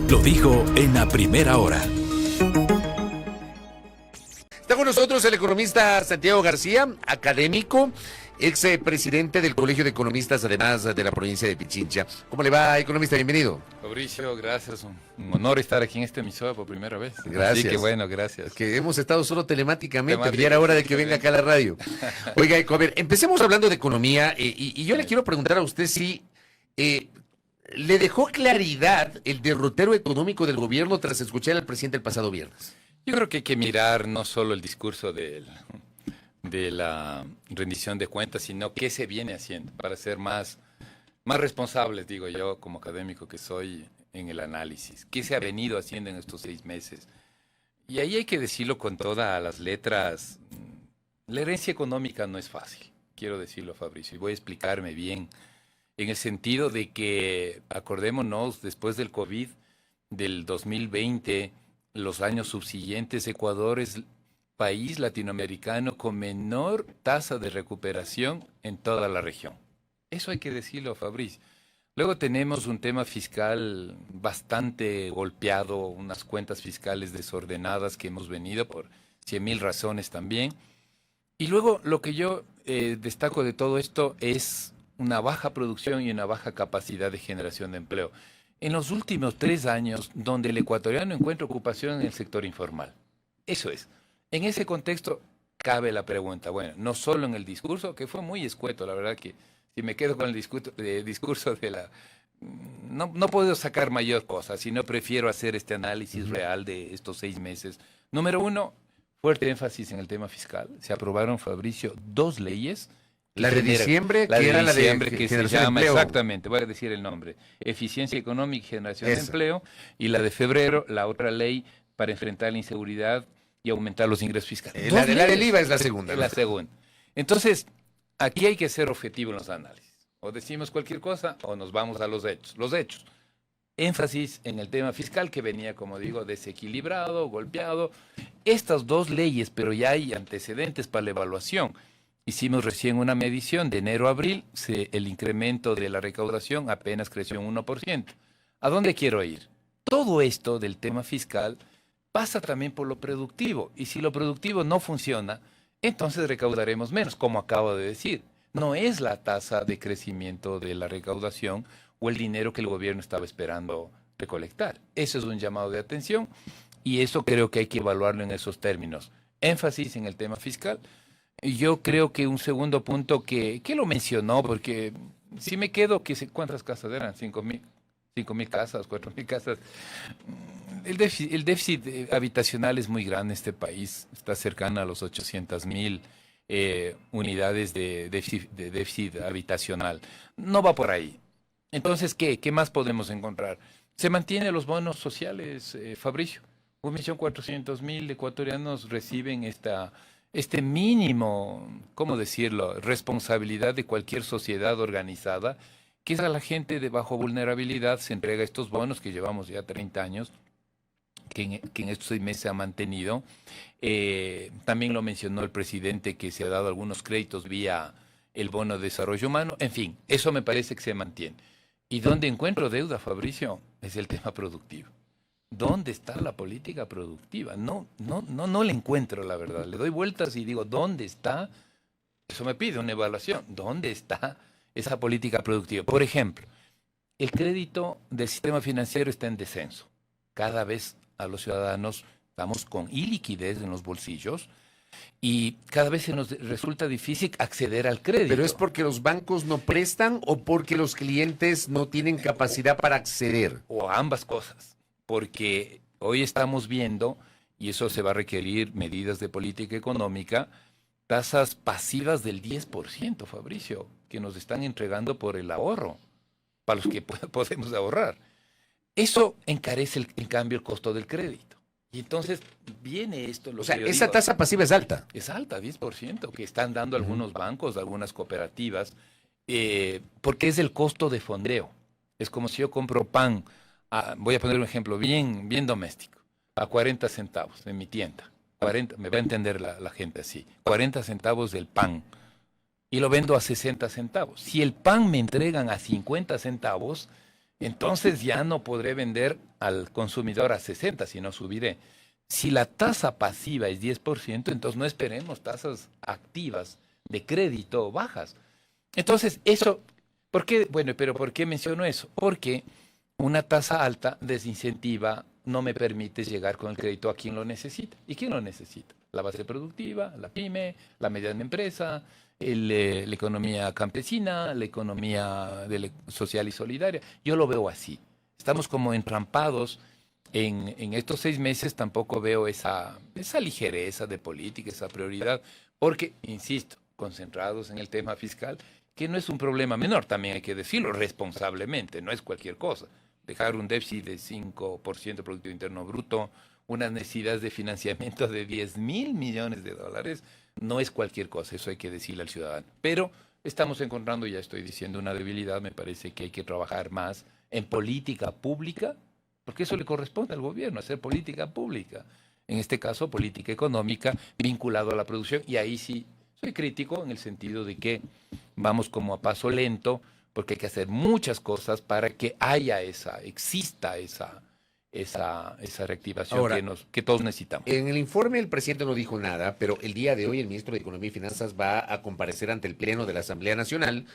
Lo dijo en la primera hora. Está con nosotros el economista Santiago García, académico, ex presidente del Colegio de Economistas, además de la provincia de Pichincha. ¿Cómo le va, economista? Bienvenido. Fabricio, gracias. Un honor estar aquí en esta emisora por primera vez. Gracias. Así que bueno, gracias. Que hemos estado solo telemáticamente, ya era hora de que venga acá a la radio. Oiga, a ver, empecemos hablando de economía y yo le quiero preguntar a usted si le dejó claridad el derrotero económico del gobierno tras escuchar al presidente el pasado viernes. Yo creo que hay que mirar no solo el discurso de la rendición de cuentas, sino qué se viene haciendo para ser más responsables, digo yo, como académico que soy, en el análisis. ¿Qué se ha venido haciendo en estos 6 meses? Y ahí hay que decirlo con todas las letras. La herencia económica no es fácil, quiero decirlo, Fabricio, y voy a explicarme bien. En el sentido de que, acordémonos, después del COVID del 2020, los años subsiguientes, Ecuador es el país latinoamericano con menor tasa de recuperación en toda la región. Eso hay que decirlo, Fabricio. Luego tenemos un tema fiscal bastante golpeado, unas cuentas fiscales desordenadas que hemos venido por 100.000 razones también. Y luego lo que yo destaco de todo esto es una baja producción y una baja capacidad de generación de empleo. En los últimos 3 años, donde el ecuatoriano encuentra ocupación en el sector informal. Eso es. En ese contexto cabe la pregunta, bueno, no solo en el discurso, que fue muy escueto, la verdad que si me quedo con el discurso de la... No puedo sacar mayor cosa, sino prefiero hacer este análisis real de estos 6 meses. Número 1, fuerte énfasis en el tema fiscal. Se aprobaron, Fabricio, 2 leyes. La de diciembre, que era la de diciembre, que se llama exactamente, voy a decir el nombre, Eficiencia Económica y Generación de Empleo, y la de febrero, la otra ley para enfrentar la inseguridad y aumentar los ingresos fiscales. La del IVA es la segunda. Es la segunda. Entonces, aquí hay que ser objetivo en los análisis. O decimos cualquier cosa o nos vamos a los hechos. Los hechos. Énfasis en el tema fiscal que venía, como digo, desequilibrado, golpeado. Estas 2 leyes, pero ya hay antecedentes para la evaluación. Hicimos recién una medición de enero a abril, el incremento de la recaudación apenas creció un 1%. ¿A dónde quiero ir? Todo esto del tema fiscal pasa también por lo productivo, y si lo productivo no funciona, entonces recaudaremos menos, como acabo de decir. No es la tasa de crecimiento de la recaudación o el dinero que el gobierno estaba esperando recolectar. Eso es un llamado de atención, y eso creo que hay que evaluarlo en esos términos. Énfasis en el tema fiscal. Yo creo que un segundo punto que lo mencionó, porque si me quedo, ¿cuántas casas eran? 5.000 casas, 4.000 casas. El déficit habitacional es muy grande en este país, está cercano a los 800.000 unidades de déficit habitacional. No va por ahí. Entonces, ¿qué más podemos encontrar? Se mantienen los bonos sociales, Fabricio. 1.400.000 ecuatorianos reciben este mínimo, ¿cómo decirlo?, responsabilidad de cualquier sociedad organizada, que es a la gente de bajo vulnerabilidad, se entrega estos bonos que llevamos ya 30 años, que en estos 6 meses se ha mantenido. También lo mencionó el presidente, que se ha dado algunos créditos vía el bono de desarrollo humano. En fin, eso me parece que se mantiene. ¿Y dónde encuentro deuda, Fabricio? Es el tema productivo. ¿Dónde está la política productiva? No la encuentro, la verdad. Le doy vueltas y digo, ¿dónde está? Eso me pide una evaluación. ¿Dónde está esa política productiva? Por ejemplo, el crédito del sistema financiero está en descenso. Cada vez a los ciudadanos estamos con iliquidez en los bolsillos y cada vez se nos resulta difícil acceder al crédito. ¿Pero es porque los bancos no prestan o porque los clientes no tienen capacidad para acceder? O ambas cosas. Porque hoy estamos viendo, y eso se va a requerir medidas de política económica, tasas pasivas del 10%, Fabricio, que nos están entregando por el ahorro, para los que podemos ahorrar. Eso encarece, en cambio, el costo del crédito. Y entonces viene esto. O sea, esa tasa pasiva es alta. Es alta, 10%, que están dando algunos bancos, algunas cooperativas, porque es el costo de fondeo. Es como si yo compro pan. Voy a poner un ejemplo bien doméstico, a 40 centavos en mi tienda. 40, me va a entender la gente así. 40 centavos del pan. Y lo vendo a 60 centavos. Si el pan me entregan a 50 centavos, Entonces ya no podré vender al consumidor a 60, sino subiré. Si la tasa pasiva es 10%, entonces no esperemos tasas activas de crédito bajas. Entonces, eso, ¿por qué? Bueno, pero ¿por qué menciono eso? Porque una tasa alta desincentiva, no me permite llegar con el crédito a quien lo necesita. ¿Y quién lo necesita? La base productiva, la pyme, la mediana empresa, la economía campesina, la economía social y solidaria. Yo lo veo así. Estamos como entrampados en estos 6 meses. Tampoco veo esa ligereza de política, esa prioridad, porque, insisto, concentrados en el tema fiscal, que no es un problema menor, también hay que decirlo responsablemente, no es cualquier cosa. Dejar un déficit de 5% del Producto Interno Bruto, unas necesidades de financiamiento de 10.000 millones de dólares, no es cualquier cosa, eso hay que decirle al ciudadano. Pero estamos encontrando, ya estoy diciendo, una debilidad. Me parece que hay que trabajar más en política pública, porque eso le corresponde al gobierno, hacer política pública. En este caso, política económica vinculado a la producción, y ahí sí soy crítico en el sentido de que vamos como a paso lento, porque hay que hacer muchas cosas para que exista esa reactivación. Ahora, que todos necesitamos. En el informe el presidente no dijo nada, pero el día de hoy el ministro de Economía y Finanzas va a comparecer ante el Pleno de la Asamblea Nacional,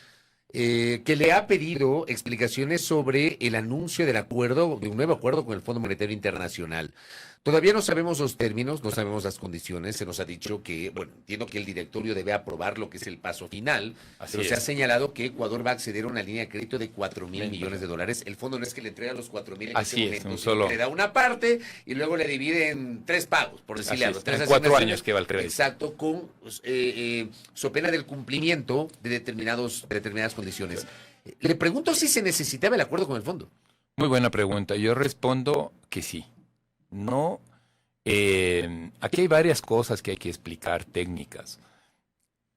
que le ha pedido explicaciones sobre el anuncio de un nuevo acuerdo con el Fondo Monetario Internacional. Todavía no sabemos los términos, no sabemos las condiciones. Se nos ha dicho que, bueno, entiendo que el directorio debe aprobar lo que es el paso final, pero se ha señalado que Ecuador va a acceder a una línea de crédito de 4.000 millones de dólares. El fondo no es que le entrega los 4.000 en Así ese es, momento, le da una parte y luego le divide en 3 pagos, por decirle algo. En 4 años que va el crédito. Exacto, con so pena del cumplimiento de determinadas condiciones. Le pregunto si se necesitaba el acuerdo con el fondo. Muy buena pregunta. Yo respondo que sí. No, aquí hay varias cosas que hay que explicar, técnicas.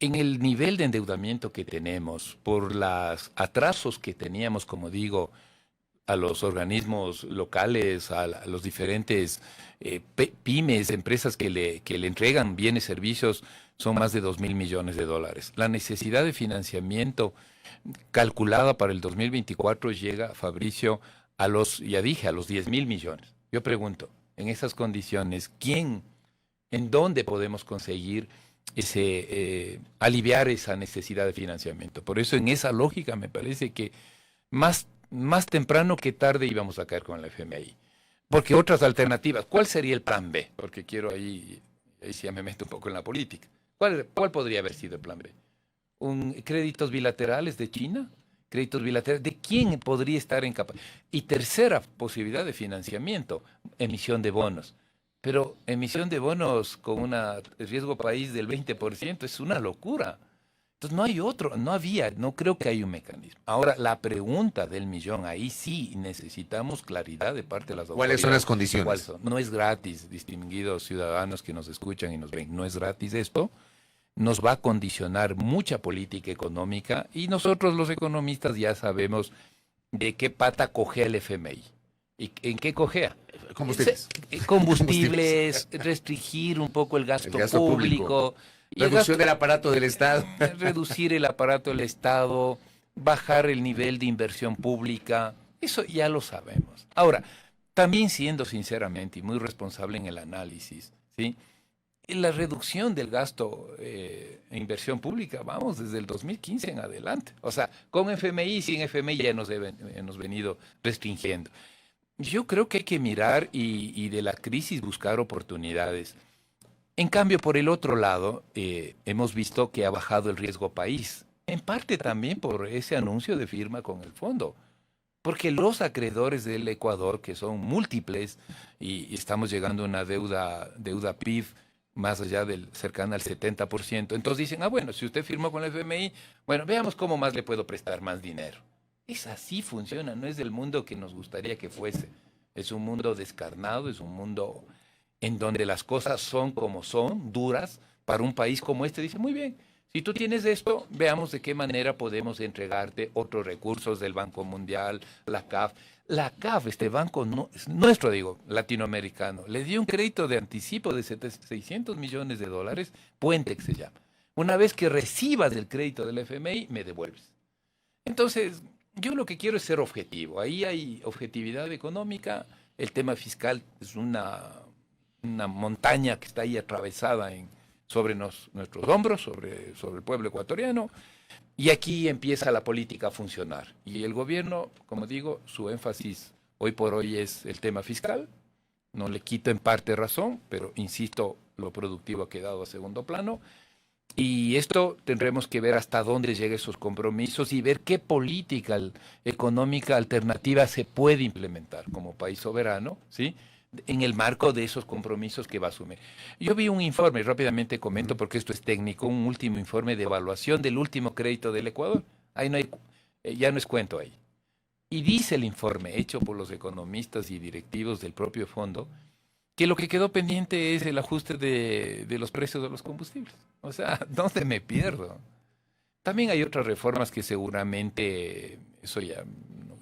En el nivel de endeudamiento que tenemos, por los atrasos que teníamos, como digo, a los organismos locales, a los diferentes pymes, empresas que le entregan bienes, servicios, son más de 2.000 millones de dólares. La necesidad de financiamiento calculada para el 2024 llega, Fabricio, ya dije, a los 10.000 millones. Yo pregunto, en esas condiciones, en dónde podemos conseguir aliviar esa necesidad de financiamiento? Por eso, en esa lógica, me parece que más temprano que tarde íbamos a caer con la FMI. Porque otras alternativas, ¿cuál sería el plan B? Porque ahí sí ya me meto un poco en la política. ¿Cuál podría haber sido el plan B? ¿Créditos bilaterales de China? ¿Créditos bilaterales? ¿De quién podría estar en capacidad? Y tercera posibilidad de financiamiento, emisión de bonos. Pero emisión de bonos con un riesgo país del 20% es una locura. Entonces no creo que haya un mecanismo. Ahora, la pregunta del millón, ahí sí necesitamos claridad de parte de las autoridades. ¿Cuáles son las condiciones? No es gratis, distinguidos ciudadanos que nos escuchan y nos ven, no es gratis esto. Nos va a condicionar mucha política económica y nosotros los economistas ya sabemos de qué pata cojea el FMI. ¿Y en qué cojea? Combustibles, restringir un poco el gasto público. Reducción del aparato del Estado. Reducir el aparato del Estado, bajar el nivel de inversión pública, eso ya lo sabemos. Ahora, también siendo sinceramente y muy responsable en el análisis, ¿sí? La reducción del gasto e inversión pública, vamos, desde el 2015 en adelante. O sea, con FMI y sin FMI ya hemos venido restringiendo. Yo creo que hay que mirar y de la crisis buscar oportunidades. En cambio, por el otro lado, hemos visto que ha bajado el riesgo país, en parte también por ese anuncio de firma con el fondo. Porque los acreedores del Ecuador, que son múltiples, y estamos llegando a una deuda PIB más allá cercana al 70%. Entonces dicen, bueno, si usted firmó con el FMI, bueno, veamos cómo más le puedo prestar más dinero. Es así funciona, no es del mundo que nos gustaría que fuese. Es un mundo descarnado, es un mundo en donde las cosas son como son, duras, para un país como este. Dice, muy bien, si tú tienes esto, veamos de qué manera podemos entregarte otros recursos del Banco Mundial, la CAF. La CAF, este banco nuestro, latinoamericano, le dio un crédito de anticipo de 600 millones de dólares, puente que se llama. Una vez que recibas el crédito del FMI, me devuelves. Entonces, Yo lo que quiero es ser objetivo. Ahí hay objetividad económica. El tema fiscal es una montaña que está ahí atravesada sobre nuestros hombros, sobre el pueblo ecuatoriano. Y aquí empieza la política a funcionar. Y el gobierno, como digo, su énfasis hoy por hoy es el tema fiscal. No le quito en parte razón, pero insisto, lo productivo ha quedado a segundo plano. Y esto tendremos que ver hasta dónde llegan esos compromisos y ver qué política económica alternativa se puede implementar como país soberano, ¿sí?, en el marco de esos compromisos que va a asumir. Yo vi un informe, rápidamente comento porque esto es técnico, un último informe de evaluación del último crédito del Ecuador. Ahí no hay, ya no es cuento ahí. Y dice el informe, hecho por los economistas y directivos del propio fondo, que lo que quedó pendiente es el ajuste de los precios de los combustibles. O sea, ¿dónde me pierdo? También hay otras reformas que seguramente, eso ya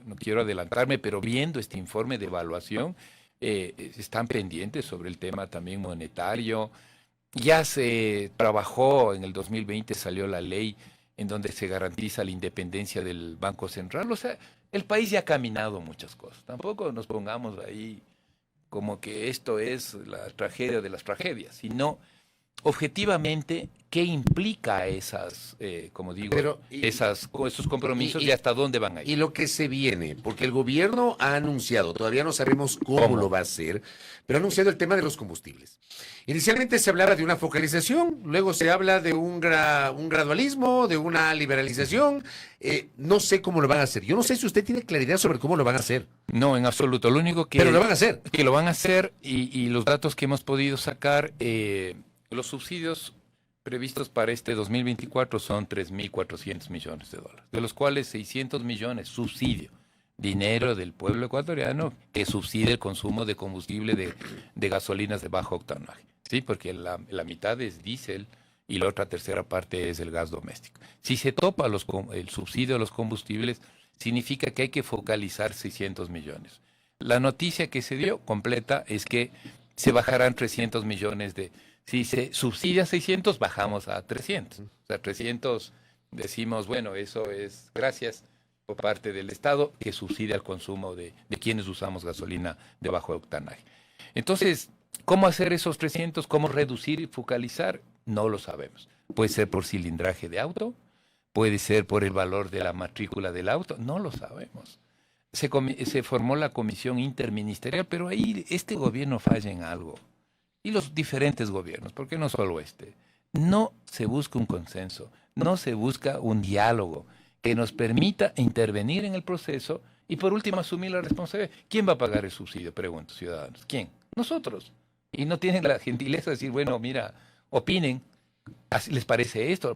no quiero adelantarme, pero viendo este informe de evaluación, están pendientes sobre el tema también monetario. Ya se trabajó, en el 2020 salió la ley en donde se garantiza la independencia del Banco Central. O sea, el país ya ha caminado muchas cosas. Tampoco nos pongamos ahí como que esto es la tragedia de las tragedias, sino objetivamente qué implica esas, como digo, esos compromisos y hasta dónde van a ir. Y lo que se viene, porque el gobierno ha anunciado, todavía no sabemos cómo lo va a hacer, pero ha anunciado el tema de los combustibles. Inicialmente se hablaba de una focalización, luego se habla de un gradualismo, de una liberalización. No sé cómo lo van a hacer. Yo no sé si usted tiene claridad sobre cómo lo van a hacer. No, en absoluto. Lo único que... Pero lo van a hacer. Que lo van a hacer y los datos que hemos podido sacar, los subsidios previstos para este 2024 son 3.400 millones de dólares, de los cuales 600 millones subsidio, dinero del pueblo ecuatoriano que subsidia el consumo de combustible de gasolinas de bajo octanaje, ¿sí? Porque la mitad es diésel y la otra tercera parte es el gas doméstico. Si se topa el subsidio a los combustibles, significa que hay que focalizar 600 millones. La noticia que se dio completa es que se bajarán 300 millones de... Si se subsidia 600, bajamos a 300. O sea, 300 decimos, bueno, eso es gracias por parte del Estado que subsidia el consumo de quienes usamos gasolina de bajo octanaje. Entonces, ¿cómo hacer esos 300? ¿Cómo reducir y focalizar? No lo sabemos. Puede ser por cilindraje de auto, puede ser por el valor de la matrícula del auto, no lo sabemos. Se formó la comisión interministerial, pero ahí este gobierno falla en algo. Y los diferentes gobiernos, porque no solo este. No se busca un consenso, no se busca un diálogo que nos permita intervenir en el proceso y por último asumir la responsabilidad. ¿Quién va a pagar el subsidio? Pregunto, ciudadanos. ¿Quién? Nosotros. Y no tienen la gentileza de decir, bueno, mira, opinen, ¿así les parece esto?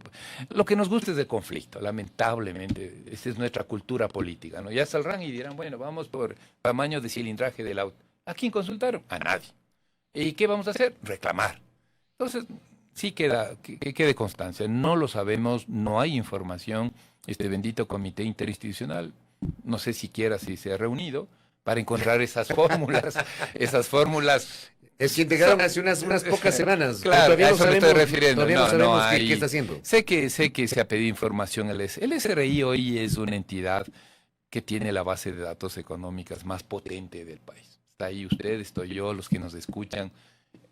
Lo que nos gusta es el conflicto, lamentablemente. Esa es nuestra cultura política, ¿no? Ya saldrán y dirán, bueno, vamos por tamaño de cilindraje del auto. ¿A quién consultaron? A nadie. ¿Y qué vamos a hacer? Reclamar. Entonces, sí que quede constancia. No lo sabemos, no hay información. Este bendito comité interinstitucional, no sé siquiera si se ha reunido para encontrar esas fórmulas, Es que integraron hace unas pocas semanas. Claro, todavía a eso me estoy refiriendo. Todavía no sabemos qué está haciendo. Sé que se ha pedido información. El SRI hoy es una entidad que tiene la base de datos económicas más potente del país. Está ahí usted, estoy yo, los que nos escuchan.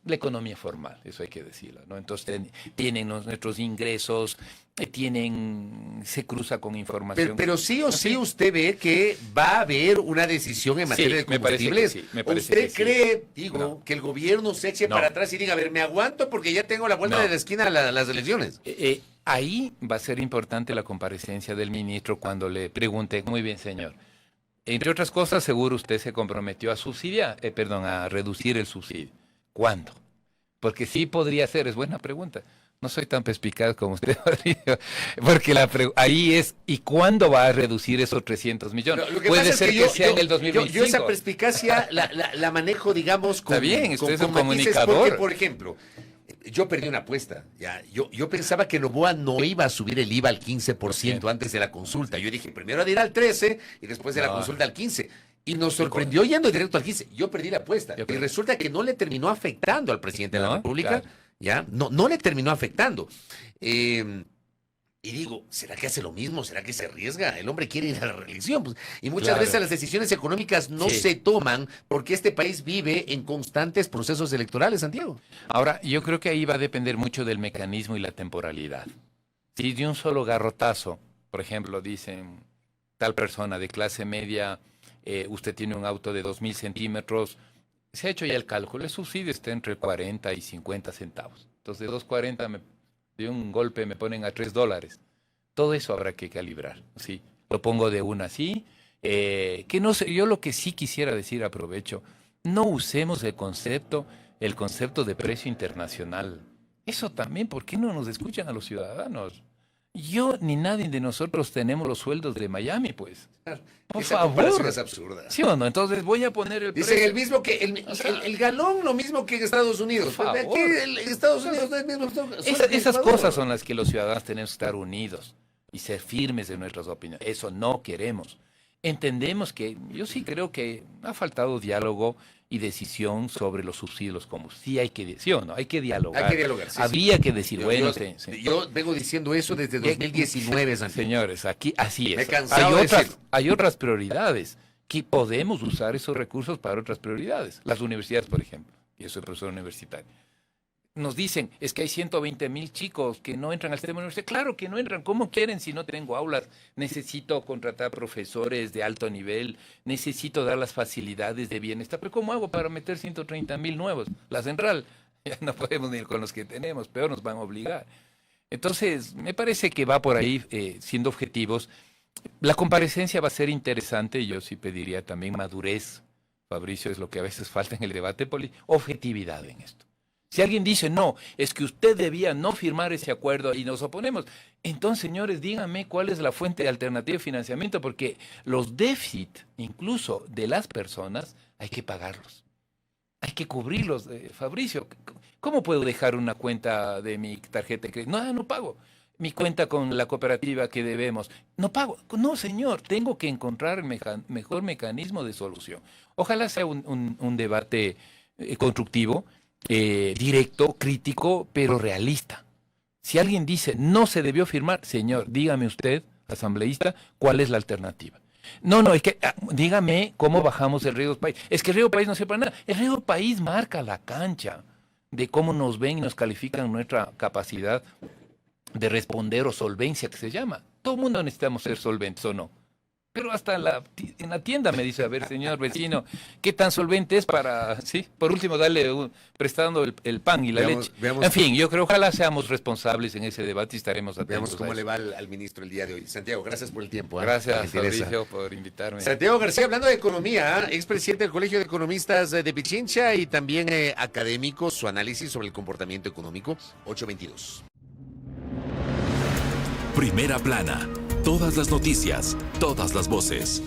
La economía formal, eso hay que decirlo, ¿no? Entonces tienen nuestros ingresos, se cruza con información. Pero sí o sí usted ve que va a haber una decisión en materia de combustibles. ¿Usted cree, que el gobierno se eche para atrás y diga, a ver, me aguanto porque ya tengo la vuelta de la esquina a las elecciones? Ahí va a ser importante la comparecencia del ministro cuando le pregunte, muy bien, señor. Entre otras cosas, seguro usted se comprometió a reducir el subsidio. ¿Cuándo? Porque sí podría ser, es buena pregunta. No soy tan perspicaz como usted, porque ahí es, ¿y cuándo va a reducir esos 300 millones? Puede ser que sea en el 2025. Yo esa perspicacia la manejo, digamos, con... Está bien, usted es un matices, comunicador. Porque, por ejemplo, yo perdí una apuesta. Yo pensaba que Noboa no iba a subir el IVA al 15% antes de la consulta. Yo dije, primero ir al 13% y después de la consulta al 15%. Y nos sorprendió yendo directo al 15%. Yo perdí la apuesta. Y resulta que no le terminó afectando al presidente de la República. Claro. ¿Ya? No le terminó afectando. Y digo, ¿será que hace lo mismo? ¿Será que se arriesga? El hombre quiere ir a la reelección. Pues, y muchas Claro. veces las decisiones económicas no Sí. se toman porque este país vive en constantes procesos electorales, Santiago. Ahora, yo creo que ahí va a depender mucho del mecanismo y la temporalidad. Si de un solo garrotazo, por ejemplo, dicen tal persona de clase media, usted tiene un auto de 2.000 centímetros, se ha hecho ya el cálculo, el subsidio está entre 40 y 50 centavos. Entonces, de 2.40 de un golpe me ponen a $3. Todo eso habrá que calibrar, ¿sí? Lo pongo de una así. Que no sé, yo lo que sí quisiera decir, aprovecho, no usemos el concepto de precio internacional. Eso también, ¿por qué no nos escuchan a los ciudadanos? Yo ni nadie de nosotros tenemos los sueldos de Miami, pues. Por Esa comparación favor. es absurda. ¿Sí o no? Entonces voy a poner el Dicen precio. el mismo que O sea, el galón, lo mismo que en Estados Unidos. Por Aquí favor. en Estados Unidos no es el mismo. Esas cosas son las que los ciudadanos tenemos que estar unidos y ser firmes en nuestras opiniones. Eso no queremos. Entendemos que, yo sí creo que ha faltado diálogo y decisión sobre los subsidios como sí hay que decir, ¿sí o no? Hay que dialogar. Hay que dialogar, sí, Habría que decir, Yo- bueno, yo, sí, sí. yo vengo diciendo eso desde 2019, Santiago. Señores, aquí así Me he es. cansado de decirlo. Hay otras prioridades que podemos usar esos recursos para otras prioridades. Las universidades, por ejemplo. Yo soy profesor universitario. Nos dicen, es que hay 120,000 chicos que no entran al sistema universitario. Claro que no entran. ¿Cómo quieren si no tengo aulas? Necesito contratar profesores de alto nivel. Necesito dar las facilidades de bienestar. Pero ¿cómo hago para meter 130,000 nuevos? La central. Ya no podemos ni con los que tenemos. Peor nos van a obligar. Entonces, me parece que va por ahí siendo objetivos. La comparecencia va a ser interesante. Yo sí pediría también madurez. Fabricio, es lo que a veces falta en el debate político. Objetividad en esto. Si alguien dice, no, es que usted debía no firmar ese acuerdo y nos oponemos, entonces, señores, díganme cuál es la fuente alternativa de financiamiento, porque los déficits, incluso de las personas, hay que pagarlos. Hay que cubrirlos. Fabricio, ¿cómo puedo dejar una cuenta de mi tarjeta de crédito? No, no pago. Mi cuenta con la cooperativa que debemos, no pago. No, señor, tengo que encontrar el mejor mecanismo de solución. Ojalá sea un debate constructivo, directo, crítico, pero realista. Si alguien dice no se debió firmar, señor, dígame usted, asambleísta, cuál es la alternativa. No, es que dígame cómo bajamos el riesgo país. Es que el riesgo país no sirve para nada. El riesgo país marca la cancha de cómo nos ven y nos califican nuestra capacidad de responder o solvencia, que se llama. Todo el mundo necesitamos ser solventes, ¿o no? Pero hasta en la tienda me dice, a ver, señor vecino, ¿qué tan solvente es para, sí? Por último, prestando el pan y la leche. Veamos, en fin, yo creo, ojalá seamos responsables en ese debate y estaremos atentos. veamos cómo a le eso. va al ministro el día de hoy. Santiago, gracias por el tiempo. Gracias, La gentileza. Fabricio, por invitarme. Santiago García, hablando de economía, expresidente del Colegio de Economistas de Pichincha y también académico, su análisis sobre el comportamiento económico, 822. Primera plana. Todas las noticias, todas las voces.